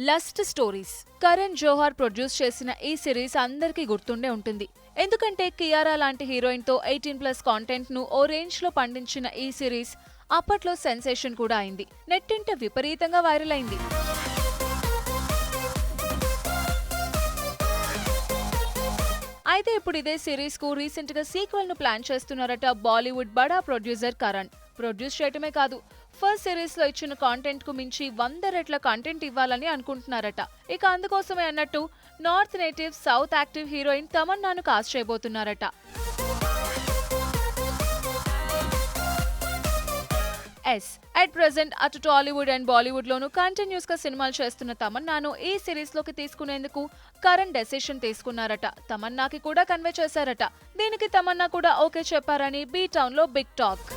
Lust stories. Karan Johar produce చేసిన ఈ series అందరికీ గుర్తుండే ఉంటుంది. ఎందుకంటే కియారా లాంటి హీరోయిన్ తో 18+ కాంటెంట్ ను ఓ రేంజ్ లో పండించిన ఈ సిరీస్ అప్పట్లో సెన్సేషన్ కూడా అయింది. నెట్టింట విపరీతంగా వైరల్ అయింది. అయితే ఇప్పుడు ఇదే సిరీస్ కు రీసెంట్ గా సీక్వెల్ ను ప్లాన్ చేస్తున్నారట బాలీవుడ్ బడా ప్రొడ్యూసర్ కరణ్. ప్రొడ్యూస్ చేయటమే కాదు, ఫస్ట్ సిరీస్ లో ఇచ్చిన కాంటెంట్ కు మించి 100 రెట్ల కంటెంట్ ఇవ్వాలని అనుకుంటున్నారట. ఇక అందుకోసమే అన్నట్టు north native south active heroine తమన్నాను కాస్ట్ చేయబోతున్నారట. అట్ ప్రెజెంట్ అటు టాలీవుడ్ అండ్ బాలీవుడ్ లోను కంటిన్యూస్ గా సినిమాలు చేస్తున్న తమన్నాను ఈ సిరీస్ లోకి తీసుకునేందుకు కరణ్ డెసిషన్ తీసుకున్నారట. తమన్నాకి కూడా కన్వే చేశారట. దీనికి తమన్నా కూడా ఓకే చెప్పారని బీ టౌన్ లో బిగ్ టాక్.